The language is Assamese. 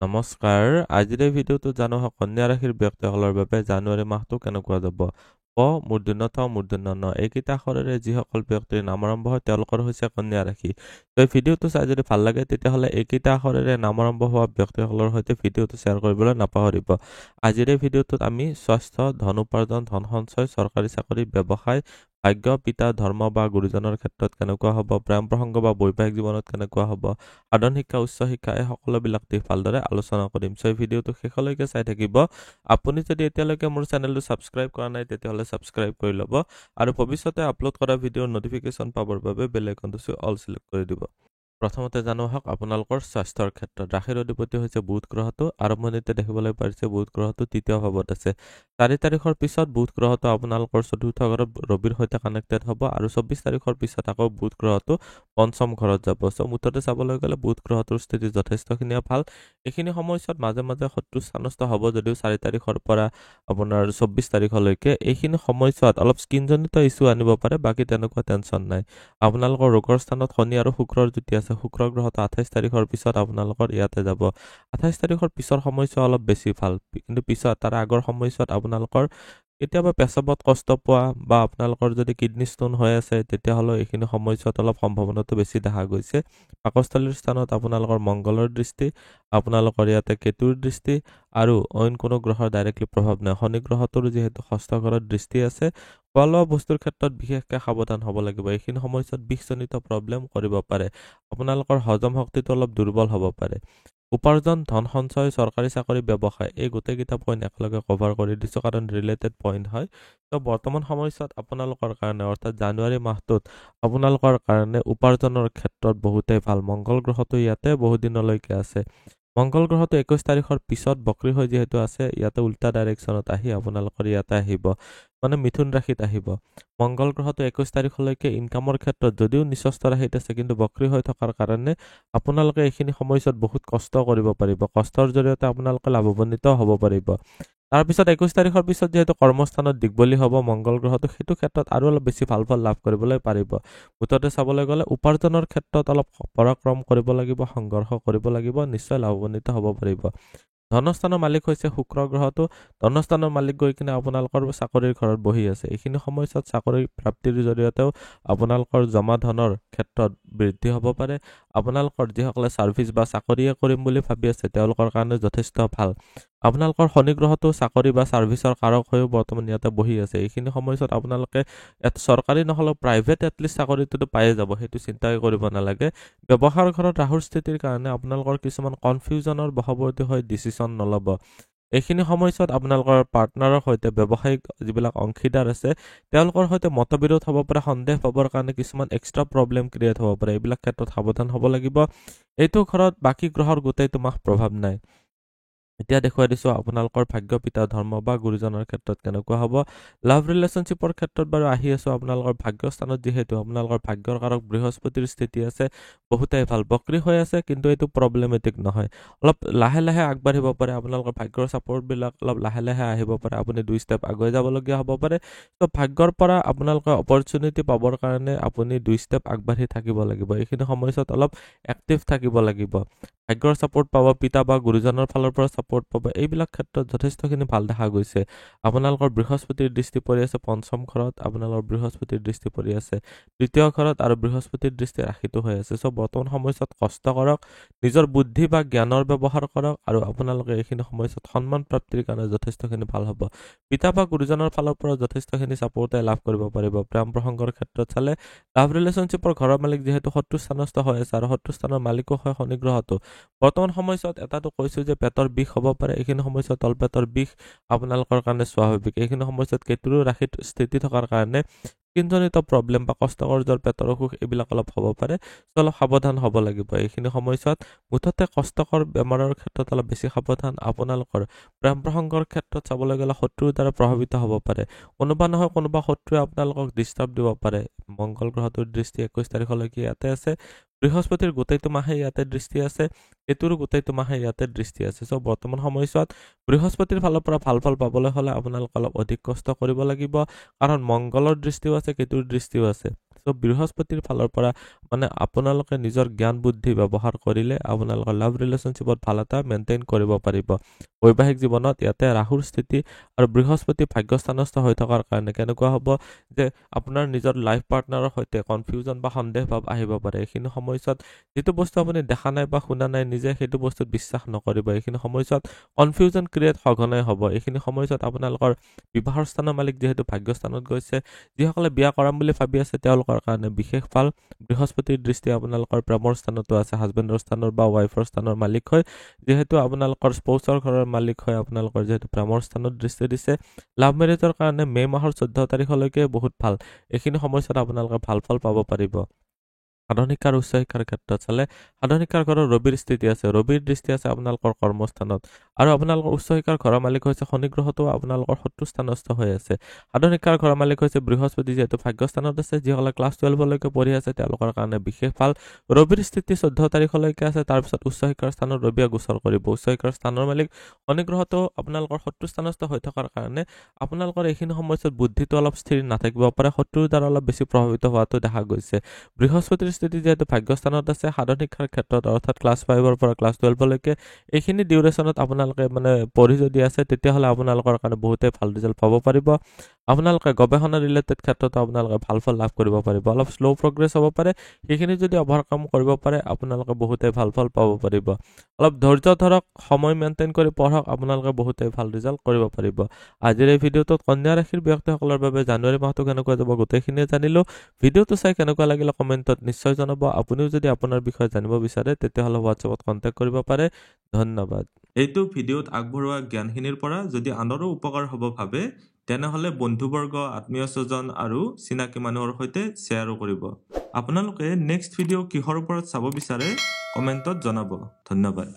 নমস্কাৰ আজিৰ এই ভিডিঅ'টো জানো কন্যা ৰাশিৰ ব্যক্তিসকলৰ বাবে জানুৱাৰী মাহটো কেনেকুৱা যাব মূৰ্ধন্য ঠ মূৰ্ধন্য ন এইকেইটা আখৰেৰে যিসকল ব্যক্তিৰ নাম আৰম্ভ হয় তেওঁলোকৰ হৈছে কন্যা ৰাশি তো এই ভিডিঅ'টো চাই যদি ভাল লাগে তেতিয়াহ'লে এইকেইটা আখৰেৰে নাম আৰম্ভ হোৱা ব্যক্তিসকলৰ সৈতে ভিডিঅ'টো শ্বেয়াৰ কৰিবলৈ নাপাহৰিব আজিৰ এই ভিডিঅ'টোত আমি স্বাস্থ্য ধন উপাৰ্জন ধন সঞ্চয় চৰকাৰী চাকৰি ব্যৱসায় ভাগ্য পিতা ধৰ্ম বা গুৰুজনৰ ক্ষেত্ৰত কেনেকুৱা হ'ব প্ৰেম প্ৰসংগ বা বৈবাহিক জীৱনত কেনেকুৱা হ'ব সাধাৰণ শিক্ষা উচ্চ শিক্ষা এই সকলোবিলাক দিশ ভালদৰে আলোচনা কৰিম সো এই ভিডিঅ'টো শেষলৈকে চাই থাকিব আপুনি যদি এতিয়ালৈকে মোৰ চেনেলটো সাবস্ক্ৰাইব কৰা নাই তেতিয়াহ'লে সাবস্ক্ৰাইব কৰি ল'ব আৰু ভৱিষ্যতে আপলোড কৰা ভিডিঅ'ৰ নটিফিকেশ্যন পাবৰ বাবে বেল আইকনটো অল সিলেক্ট কৰি দিব প্ৰথমতে জানো হওক আপোনালোকৰ স্বাস্থ্যৰ ক্ষেত্ৰত ৰাশিৰ অধিপতি হৈছে বুধ গ্ৰহটো আৰম্ভণিতে দেখিবলৈ পাৰিছে বুধ গ্ৰহটো তৃতীয় ভাৱত আছে 4 তাৰিখৰ পিছত বুধ গ্ৰহটো আপোনালোকৰ চতুৰ্থ ঘৰত ৰবিৰ সৈতে কানেক্টেড হ'ব আৰু 24 তাৰিখৰ পিছত আকৌ বুধ গ্ৰহটো পঞ্চম ঘৰত যাব সো মুঠতে চাবলৈ গ'লে বুধ গ্ৰহটোৰ স্থিতি যথেষ্টখিনি ভাল এইখিনি সময়ছোৱাত মাজে মাজে শত্ৰু স্থানস্থ হ'ব যদিও 4 তাৰিখৰ পৰা আপোনাৰ 24 তাৰিখলৈকে এইখিনি সময়ছোৱাত অলপ স্কিনজনিত ইস্যু আনিব পাৰে বাকি তেনেকুৱা টেনচন নাই আপোনালোকৰ ৰোগৰ স্থানত শনি আৰু শুক্ৰৰ যুতি আছে শুক্ৰ গ্ৰহটো 28 তাৰিখৰ পিছত আপোনালোকৰ ইয়াতে যাব 28 তাৰিখৰ পিছৰ সময়ছোৱা অলপ বেছি ভাল কিন্তু পিছত তাৰ আগৰ সময়ছোৱাত আপোনালোকৰ কেতিয়াবা পেছাবত কষ্ট পোৱা বা আপোনালোকৰ যদি কিডনি ষ্টোন হৈ আছে তেতিয়াহ'লে এইখিনি সময়ছোৱাত অলপ সম্ভাৱনাটো বেছি দেখা গৈছে পাকস্থলীৰ স্থানত আপোনালোকৰ মংগলৰ দৃষ্টি আপোনালোকৰ ইয়াতে কেতুৰ দৃষ্টি আৰু অইন কোনো গ্ৰহৰ ডাইৰেক্টলি প্ৰভাৱ নাই শনি গ্ৰহটোৰ যিহেতু ষষ্ঠ ঘৰত দৃষ্টি আছে খোৱা বস্তুৰ ক্ষেত্ৰত বিশেষকৈ সাৱধান হ'ব লাগিব এইখিনি সময়ছোৱাত বিষজনিত প্ৰব্লেম কৰিব পাৰে আপোনালোকৰ হজম শক্তিটো অলপ দুৰ্বল হ'ব পাৰে উপাৰ্জন ধন সঞ্চয় চৰকাৰী চাকৰি ব্যৱসায় এই গোটেইকেইটা পইণ্ট একেলগে কভাৰ কৰি দিছোঁ কাৰণ ৰিলেটেড পইণ্ট হয় তো বৰ্তমান সময়ছোৱাত আপোনালোকৰ কাৰণে অৰ্থাৎ জানুৱাৰী মাহটোত আপোনালোকৰ কাৰণে উপাৰ্জনৰ ক্ষেত্ৰত বহুতেই ভাল মংগল গ্ৰহটো ইয়াতে বহুত দিনলৈকে আছে মংগল গ্ৰহটো 21 তাৰিখৰ পিছত বক্ৰী হৈ যেহেতু আছে ইয়াতে উল্টা ডাইৰেকশ্যনত আহি আপোনালোকৰ ইয়াতে আহিব মানে মিথুন ৰাশিত আহিব মংগল গ্ৰহটো 21 তাৰিখলৈকে ইনকামৰ ক্ষেত্ৰত যদিও নিচস্ত ৰাশিত আছে কিন্তু বক্ৰী হৈ থকাৰ কাৰণে আপোনালোকে এইখিনি সময়ছোৱাত বহুত কষ্ট কৰিব পাৰিব কষ্টৰ জৰিয়তে আপোনালোকে লাভৱান্বিত হ'ব পাৰিব তাৰপিছত 21 তাৰিখৰ পিছত যেহেতু কৰ্মস্থানত দিগবলী হ'ব মংগল গ্ৰহটো সেইটো ক্ষেত্ৰত আৰু অলপ বেছি ভাল ফল লাভ কৰিবলৈ পাৰিব মুঠতে চাবলৈ গ'লে উপাৰ্জনৰ ক্ষেত্ৰত অলপ পৰাক্ৰম কৰিব লাগিব সংঘৰ্ষ কৰিব লাগিব নিশ্চয় লাভৱান্বিত হ'ব পাৰিব ধনস্থানৰ মালিক হৈছে শুক্ৰ গ্ৰহটো ধনস্থানৰ মালিক গৈ কিনে আপোনালোকৰ চাকৰিৰ ঘৰত বহি আছে এইখিনি সময়ছোৱাত চাকৰি প্ৰাপ্তিৰ জৰিয়তেও আপোনালোকৰ জমা ধনৰ ক্ষেত্ৰত বৃদ্ধি হ'ব পাৰে আপোনালোকৰ যিসকলে সাৰ্ভিস বা চাকৰিয়ে কৰিম বুলি ভাবি আছে তেওঁলোকৰ কাৰণে যথেষ্ট ভাল আপোনালোকৰ শনি গ্ৰহটো চাকৰি বা সাৰ্ভিসৰ কাৰক হৈও বৰ্তমান ইয়াতে বহি আছে এইখিনি সময়ছোৱাত আপোনালোকে চৰকাৰী নহলেও প্ৰাইভেট এটলিষ্ট চাকৰিটো পায়ে যাব সেইটো চিন্তাই কৰিব নালাগে ব্যৱসায়ৰ ঘৰত ৰাহুৰ স্থিতিৰ কাৰণে আপোনালোকৰ কিছুমান কনফিউজনৰ বশৱৰ্তী হৈ ডিসিশন নলব এইখিনি সময়ছোৱাত আপোনালোকৰ পাৰ্টনাৰৰ সৈতে ব্যৱসায়িক যিবিলাক অংশীদাৰ আছে তেওঁলোকৰ সৈতে মতবিৰোধ হ'ব পাৰে সন্দেহ পাবৰ কাৰণে কিছুমান এক্সট্ৰা প্ৰব্লেম ক্ৰিয়েট হ'ব পাৰে এইবিলাক ক্ষেত্ৰত সাৱধান হ'ব লাগিব এইটো ঘৰত বাকি গ্ৰহৰ গোটেইটো মাহ প্ৰভাৱ নাই এতিয়া দেখুৱাই দিছো আপোনালোকৰ ভাগ্য পিতা ধৰ্ম বা গুৰুজনৰ ক্ষেত্ৰত কেনেকুৱা হ'ব লাভ ৰিলেশনশ্বিপৰ ক্ষেত্ৰত বাৰু আহি আছো আপোনালোকৰ ভাগ্য স্থানত যেহেতু আপোনালোকৰ ভাগ্যৰ কাৰক বৃহস্পতিৰ স্থিতি আছে বহুতেই ভাল বক্ৰী হৈ আছে কিন্তু এইটো প্ৰব্লেমেটিক নহয় অলপ লাহে লাহে আগবাঢ়িব পাৰে আপোনালোকৰ ভাগ্যৰ সাপোৰ্ট বিলাক অলপ লাহে লাহে আহিব পাৰে আপুনি দুই ষ্টেপ আগুৱাই যাব লগিয়া হ'ব পাৰে তো ভাগ্যৰ পৰা আপোনালোকৰ অপৰচুনিটি পাবৰ কাৰণে আপুনি দুই ষ্টেপ আগবাঢ়ি থাকিব লাগিব এইখিনি সময়ছোৱাত অলপ এক্টিভ থাকিব লাগিব ভাগ্যৰ সাপোৰ্ট পাব পিতা বা গুৰুজনৰ ফালৰ পৰা সাপোৰ্ট পাব এইবিলাক ক্ষেত্ৰত যথেষ্টখিনি ভাল দেখা গৈছে আপোনালোকৰ বৃহস্পতিৰ দৃষ্টি পৰি আছে পঞ্চম ঘৰত আপোনালোকৰ বৃহস্পতিৰ দৃষ্টি পৰি আছে তৃতীয় ঘৰত আৰু বৃহস্পতিৰ দৃষ্টি ৰাখিত হৈ আছে সো বৰ্তমান সময়ছোৱাত কষ্ট কৰক নিজৰ বুদ্ধি বা জ্ঞানৰ ব্যৱহাৰ কৰক আৰু আপোনালোকে এইখিনি সময়ছোৱাত সন্মান প্ৰাপ্তিৰ কাৰণে যথেষ্টখিনি ভাল হ'ব পিতা বা গুৰুজনৰ ফালৰ পৰা যথেষ্টখিনি সাপোৰ্টে লাভ কৰিব পাৰিব প্ৰেম প্ৰসংগৰ ক্ষেত্ৰত চালে লাভ ৰিলেশনশ্বিপৰ ঘৰৰ মালিক যেহেতু শত্ৰু স্থানস্থ হৈ আছে আৰু শত্ৰু স্থানৰ মালিকো হয় শনি গ্ৰহটো বৰ্তমান সময়ছোৱাত এটাটো কৈছো যে পেটৰ বিষ হ'ব পাৰে এইখিনি সময়ছোৱাত তলপেটৰ বিষ আপোনালোকৰ কাৰণে স্বাভাৱিক এইখিনি সময়ছোৱাত কেতুৰো ৰাশিত স্থিতি থকাৰ কাৰণে স্কিনজনিত প্ৰব্লেম বা কষ্টকৰ জ্বৰ পেটৰ অসুখ এইবিলাক অলপ হ'ব পাৰে অলপ সাৱধান হ'ব লাগিব এইখিনি সময়ছোৱাত মুঠতে কষ্টকৰ বেমাৰৰ ক্ষেত্ৰত অলপ বেছি সাৱধান আপোনালোকৰ প্ৰেম প্ৰসংগৰ ক্ষেত্ৰত চাবলৈ গ'লে শত্ৰুৰ দ্বাৰা প্ৰভাৱিত হ'ব পাৰে কোনোবা নহয় কোনোবা শত্ৰুৱে আপোনালোকক ডিস্টাৰ্ব দিব পাৰে মংগল গ্ৰহটোৰ দৃষ্টি 21 তাৰিখলৈকে ইয়াতে আছে বৃহস্পতিৰ গোটেইটো মাহে ইয়াতে দৃষ্টি আছে কেতুৰো গোটেইটো মাহে ইয়াতে দৃষ্টি আছে সো বৰ্তমান সময়ছোৱাত বৃহস্পতিৰ ফালৰ পৰা ভাল ফল পাবলৈ হলে আপোনালোক অলপ অধিক কষ্ট কৰিব লাগিব কাৰণ মংগলৰ দৃষ্টিও আছে কেতুৰ দৃষ্টিও আছে সো বৃহস্পতিৰ ফালৰ পৰা মানে আপোনালোকে নিজৰ জ্ঞান বুদ্ধি ব্যৱহাৰ কৰিলে আপোনালোকৰ লাভ ৰিলেশ্যনশ্বিপত ভাল এটা মেইনটেইন কৰিব পাৰিব বৈবাহিক জীৱনত ইয়াতে ৰাহুৰ স্থিতি আৰু বৃহস্পতি ভাগ্যস্থানস্থ হৈ থকাৰ কাৰণে কেনেকুৱা হ'ব যে আপোনাৰ নিজৰ লাইফ পাৰ্টনাৰৰ সৈতে কনফিউজন বা সন্দেহ ভাৱ আহিব পাৰে এইখিনি সময়ছোৱাত যিটো বস্তু আপুনি দেখা নাই বা শুনা নাই নিজে সেইটো বস্তুত বিশ্বাস নকৰিব এইখিনি সময়ছোৱাত কনফিউজন ক্ৰিয়েট সঘনাই হ'ব এইখিনি সময়ছোৱাত আপোনালোকৰ বিবাহৰ স্থানৰ মালিক যিহেতু ভাগ্যস্থানত গৈছে যিসকলে বিয়া কৰাম বুলি ভাবি আছে তেওঁলোকৰ কাৰণে বিশেষ ভাল বৃহস্পতিৰ দৃষ্টি আপোনালোকৰ প্ৰেমৰ স্থানতো আছে হাজবেণ্ডৰ স্থানৰ বা ৱাইফৰ স্থানৰ মালিক হয় যিহেতু আপোনালোকৰ স্পৌচৰ ঘৰৰ মালিক হয় আপোনালোকৰ যিহেতু প্ৰেমৰ স্থানত দৃষ্টি দিছে লাভ মেৰেজৰ কাৰণে মে' মাহৰ 14 তাৰিখলৈকে বহুত ভাল এইখিনি সময়ছোৱাত আপোনালোকে ভাল ফল পাব পাৰিব সাধাৰণ শিক্ষাৰ উচ্চ শিক্ষাৰ ক্ষেত্ৰত চালে সাধাৰণ শিক্ষাৰ ঘৰৰ ৰবিৰ স্থিতি আছে ৰবিৰ দৃষ্টি আছে আপোনালোকৰ কৰ্মস্থানত আৰু আপোনালোকৰ উচ্চ শিক্ষাৰ ঘৰৰ মালিক হৈছে শনি গ্ৰহটো আপোনালোকৰ শত্ৰু স্থানস্থ হৈ আছে সাধাৰণ শিক্ষাৰ ঘৰৰ মালিক হৈছে বৃহস্পতি যিহেতু ভাগ্যস্থানত আছে যিসকলে ক্লাছ 12লৈকে পঢ়ি আছে তেওঁলোকৰ কাৰণে বিশেষ ভাল ৰবিৰ স্থিতি 14 তাৰিখলৈকে আছে তাৰপিছত উচ্চ শিক্ষাৰ স্থানত ৰবিয়ে গোচৰ কৰিব উচ্চ শিক্ষাৰ স্থানৰ মালিক শনি গ্ৰহটো আপোনালোকৰ শত্ৰু স্থানস্থ হৈ থকাৰ কাৰণে আপোনালোকৰ এইখিনি সময়ছোৱাত বুদ্ধিটো অলপ স্থিৰ নাথাকিব পাৰে শত্ৰুৰ দ্বাৰা অলপ বেছি প্ৰভাৱিত হোৱাটো দেখা গৈছে বৃহস্পতিৰ স্থিতি যেহেতু ভাগ্যস্থানত আছে সাধাৰণ শিক্ষাৰ ক্ষেত্ৰত অৰ্থাৎ ক্লাছ 5ৰ পৰা ক্লাছ 12লৈকে এইখিনি ডিউৰেশ্যনত আপোনালোকে মানে পঢ়ি যদি আছে তেতিয়াহ'লে আপোনালোকৰ কাৰণে বহুতেই ভাল ৰিজাল্ট পাব পাৰিব আপোনালোকে গৱেষণা ৰিলেটেড ক্ষেত্ৰতো আপোনালোকে ভাল ফল লাভ কৰিব পাৰিব অলপ শ্ল' প্ৰগ্ৰেছ হ'ব পাৰে সেইখিনি যদি অভাৰকাম কৰিব পাৰে আপোনালোকে বহুতেই ভাল ফল পাব পাৰিব অলপ ধৈৰ্য ধৰক সময় মেইনটেইন কৰি পঢ়ক আপোনালোকে বহুতেই ভাল ৰিজাল্ট কৰিব পাৰিব আজিৰ এই ভিডিঅ'টোত কন্যা ৰাশিৰ ব্যক্তিসকলৰ বাবে জানুৱাৰী মাহটো কেনেকুৱা যাব গোটেইখিনিয়ে জানিলো ভিডিঅ'টো চাই কেনেকুৱা লাগিলে কমেণ্টত নিশ্চয় জনাব আপুনিও যদি আপোনাৰ বিষয়ে জানিব বিচাৰে তেতিয়াহ'লে হোৱাটছএপত কণ্টেক্ট কৰিব পাৰে ধন্যবাদ এইটো ভিডিঅ'ত আগবঢ়োৱা জ্ঞানখিনিৰ পৰা যদি আনৰো উপকাৰ হ'ব ভাবে তেনেহ'লে বন্ধুবৰ্গ আত্মীয় স্বজন আৰু চিনাকি মানুহৰ সৈতে শ্বেয়াৰো কৰিব আপোনালোকে নেক্সট ভিডিঅ' কিহৰ ওপৰত চাব বিচাৰে কমেণ্টত জনাব ধন্যবাদ